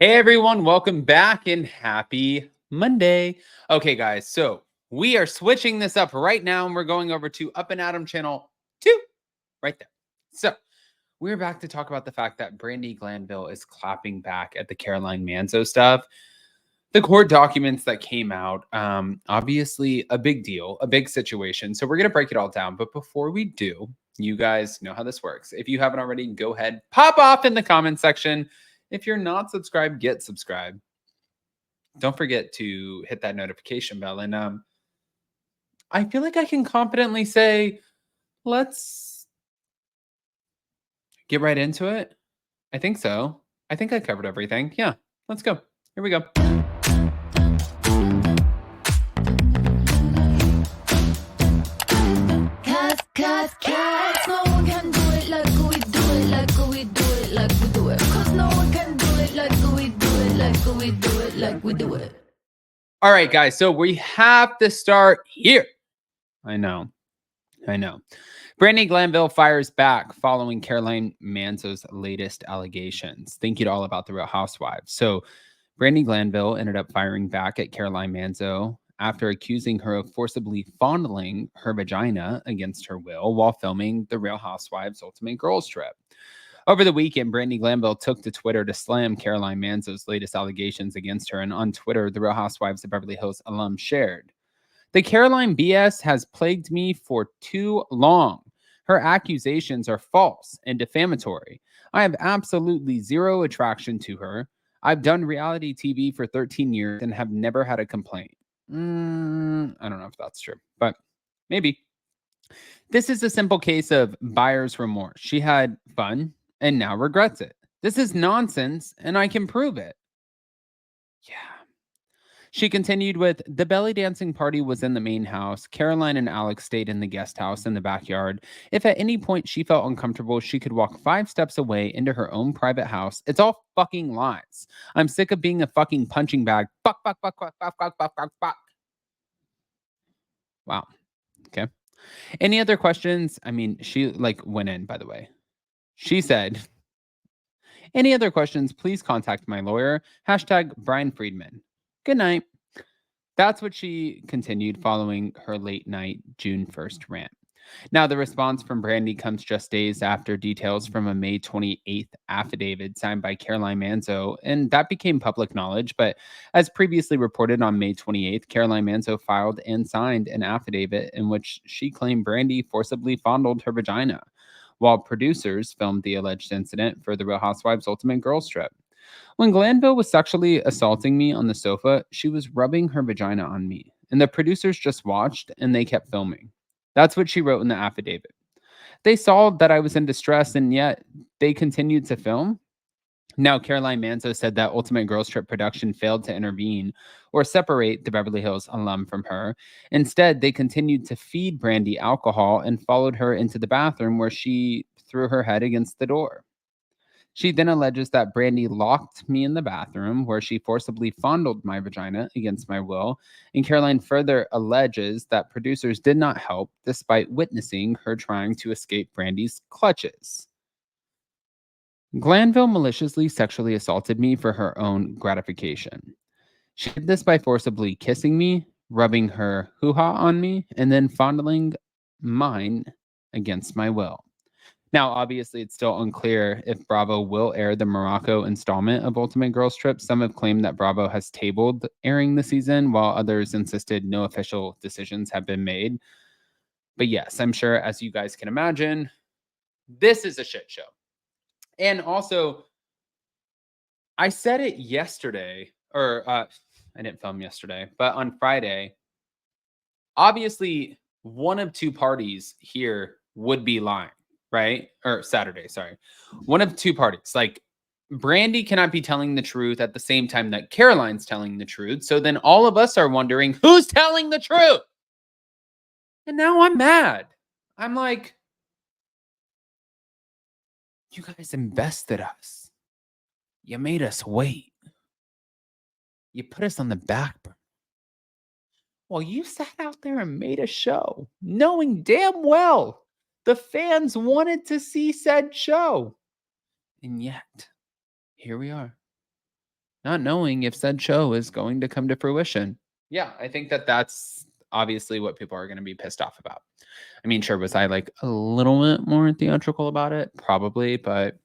Hey everyone, welcome back and happy Monday. Okay, guys, so we are switching this up right now and we're going over to Up and Adam channel 2 right there. So we're back to talk about the fact that Brandi Glanville is clapping back at the Caroline Manzo stuff. The court documents that came out, obviously a big deal, a big situation. So we're going to break it all down. But before we do, you guys know how this works. If you haven't already, go ahead, pop off in the comment section. If you're not subscribed, get subscribed. Don't forget to hit that notification bell. And I feel like I can confidently say, let's get right into it. I think so. I think I covered everything. Yeah, let's go. Here we go. No one can do it like we do it, like we do it, like we do it. Cause no one can do it like we do it, like we do it, like we do it. All right, guys. So we have to start here. I know. Brandi Glanville fires back following Caroline Manzo's latest allegations. Thank you to All About the Real Housewives. So Brandi Glanville ended up firing back at Caroline Manzo after accusing her of forcibly fondling her vagina against her will while filming the Real Housewives Ultimate Girls Trip. Over the weekend, Brandi Glanville took to Twitter to slam Caroline Manzo's latest allegations against her, and on Twitter, the Real Housewives of Beverly Hills alum shared, "The Caroline BS has plagued me for too long. Her accusations are false and defamatory. I have absolutely zero attraction to her. I've done reality TV for 13 years and have never had a complaint." I don't know if that's true, but maybe. "This is a simple case of buyer's remorse. She had fun and now regrets it. This is nonsense and I can prove it." Yeah. She continued with, "The belly dancing party was in the main house. Caroline and Alex stayed in the guest house in the backyard. If at any point she felt uncomfortable, she could walk 5 steps away into her own private house. It's all fucking lies. I'm sick of being a fucking punching bag. Fuck, fuck, fuck, fuck, fuck, fuck, fuck, fuck, fuck." Wow. Okay. Any other questions? I mean, she went in, by the way. She said, "Any other questions, please contact my lawyer. Hashtag Brian Friedman. Good night." That's what she continued following her late night June 1st rant. Now, the response from Brandi comes just days after details from a May 28th affidavit signed by Caroline Manzo, and that became public knowledge. But as previously reported on May 28th, Caroline Manzo filed and signed an affidavit in which she claimed Brandi forcibly fondled her vagina, while producers filmed the alleged incident for the Real Housewives Ultimate Girls Trip. "When Glanville was sexually assaulting me on the sofa, she was rubbing her vagina on me, and the producers just watched and they kept filming." That's what she wrote in the affidavit. "They saw that I was in distress and yet they continued to film." Now, Caroline Manzo said that Ultimate Girls Trip production failed to intervene or separate the Beverly Hills alum from her. Instead, they continued to feed Brandi alcohol and followed her into the bathroom where she threw her head against the door. She then alleges that Brandi locked me in the bathroom where she forcibly fondled my vagina against my will, and Caroline further alleges that producers did not help despite witnessing her trying to escape Brandi's clutches. "Glanville maliciously sexually assaulted me for her own gratification. She did this by forcibly kissing me, rubbing her hoo-ha on me, and then fondling mine against my will." Now, obviously, it's still unclear if Bravo will air the Morocco installment of Ultimate Girls Trip. Some have claimed that Bravo has tabled airing the season, while others insisted no official decisions have been made. But yes, I'm sure, as you guys can imagine, this is a shit show. And also, I said it yesterday, or I didn't film yesterday, but on Friday, obviously, one of two parties here would be lying, right? Or Saturday, sorry. One of two parties. Like, Brandi cannot be telling the truth at the same time that Caroline's telling the truth. So then all of us are wondering who's telling the truth. And now I'm mad. I'm like, you guys invested us. You made us wait. You put us on the back burner. Well, you sat out there and made a show, knowing damn well the fans wanted to see said show. And yet, here we are. not knowing if said show is going to come to fruition. Yeah, I think that that's obviously what people are going to be pissed off about. I mean, sure, was I like a little bit more theatrical about it? Probably, but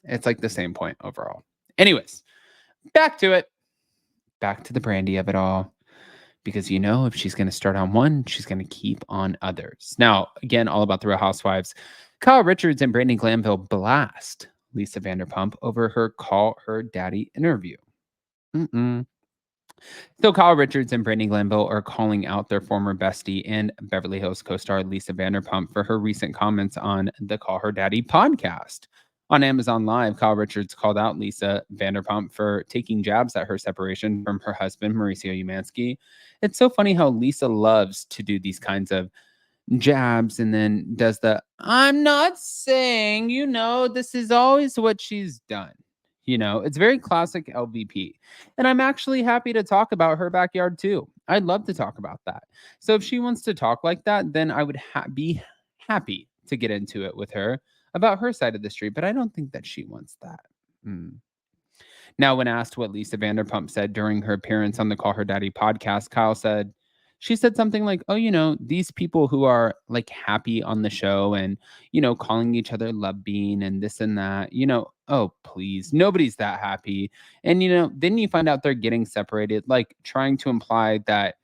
it's like the same point overall. Anyways, back to it. Back to the Brandi of it all. Because if she's going to start on one, she's going to keep on others. Now, again, all about the Real Housewives. Kyle Richards and Brandi Glanville blast Lisa Vanderpump over her Call Her Daddy interview. So Kyle Richards and Brandi Glanville are calling out their former bestie and Beverly Hills co-star Lisa Vanderpump for her recent comments on the Call Her Daddy podcast. On Amazon Live, Kyle Richards called out Lisa Vanderpump for taking jabs at her separation from her husband, Mauricio Umansky. It's so funny how Lisa loves to do these kinds of jabs and then does I'm not saying, this is always what she's done. It's very classic LVP. And I'm actually happy to talk about her backyard too. I'd love to talk about that. So if she wants to talk like that, then I would be happy to get into it with her about her side of the street. But I don't think that she wants that. Now, when asked what Lisa Vanderpump said during her appearance on the Call Her Daddy podcast, Kyle said, she said something like, oh, these people who are like happy on the show and, calling each other love bean and this and that, oh, please, nobody's that happy. And, then you find out they're getting separated, like trying to imply that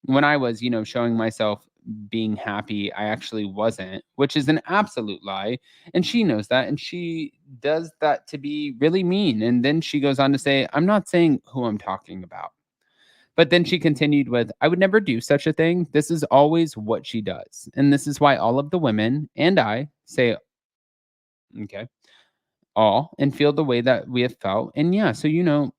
when I was, showing myself being happy, I actually wasn't, which is an absolute lie. And she knows that. And she does that to be really mean. And then she goes on to say, I'm not saying who I'm talking about. But then she continued with, I would never do such a thing. This is always what she does. And this is why all of the women and I say, okay, all, and feel the way that we have felt. And yeah, so,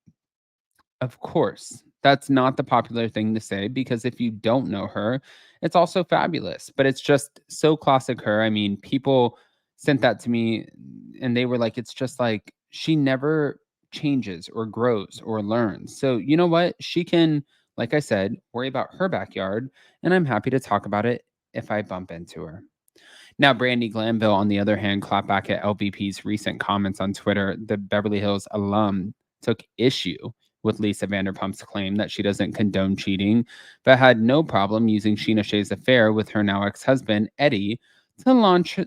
of course, that's not the popular thing to say because if you don't know her, it's also fabulous, but it's just so classic her. I mean, people sent that to me and they were like, it's just like she never changes or grows or learns. So, you know what? She can, like I said, worry about her backyard, and I'm happy to talk about it if I bump into her. Now, Brandi Glanville, on the other hand, clapped back at LVP's recent comments on Twitter. The Beverly Hills alum took issue with Lisa Vanderpump's claim that she doesn't condone cheating, but had no problem using Sheena Shea's affair with her now ex-husband, Eddie, to launch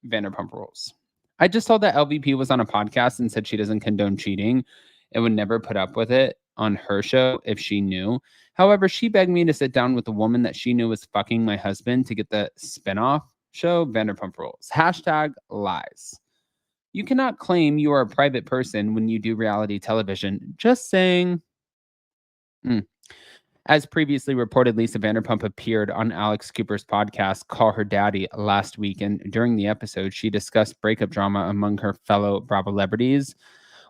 Vanderpump Rules. I just saw that LVP was on a podcast and said she doesn't condone cheating and would never put up with it on her show if she knew. However, she begged me to sit down with a woman that she knew was fucking my husband to get the spinoff show Vanderpump Rules. Hashtag lies. You cannot claim you are a private person when you do reality television. Just saying. As previously reported, Lisa Vanderpump appeared on Alex Cooper's podcast, Call Her Daddy, last week. And during the episode, she discussed breakup drama among her fellow Bravo celebrities.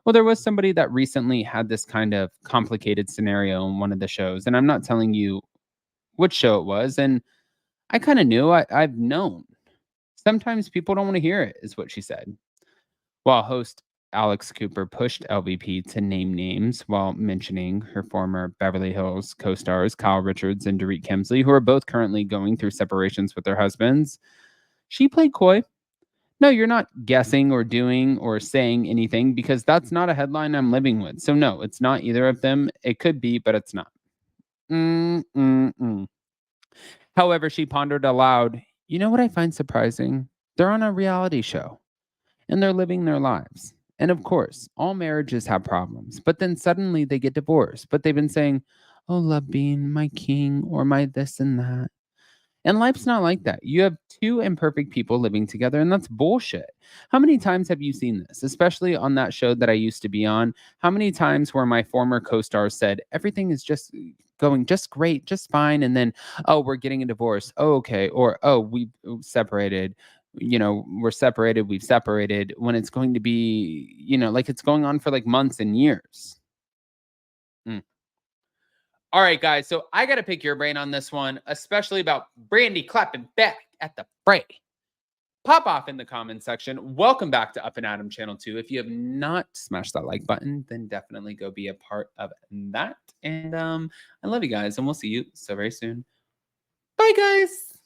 Well, there was somebody that recently had this kind of complicated scenario in one of the shows. And I'm not telling you which show it was. And I kind of knew. I've known. Sometimes people don't want to hear it, is what she said. While host Alex Cooper pushed LVP to name names while mentioning her former Beverly Hills co-stars Kyle Richards and Dorit Kemsley, who are both currently going through separations with their husbands, she played coy. No, you're not guessing or doing or saying anything because that's not a headline I'm living with. So no, it's not either of them. It could be, but it's not. However, she pondered aloud, you know what I find surprising? They're on a reality show and they're living their lives. And of course, all marriages have problems, but then suddenly they get divorced. But they've been saying, oh, love being my king or my this and that. And life's not like that. You have two imperfect people living together, and that's bullshit. How many times have you seen this, especially on that show that I used to be on? How many times where my former co stars said, everything is just going just great, just fine. And then, oh, we're getting a divorce. Oh, okay. Or, oh, we separated. We're separated. We've separated when it's going to be, like it's going on for like months and years. All right, guys. So I got to pick your brain on this one, especially about Brandi clapping back at the fray. Pop off in the comments section. Welcome back to Up and Adam Channel 2. If you have not smashed that like button, then definitely go be a part of that. And I love you guys, and we'll see you so very soon. Bye, guys.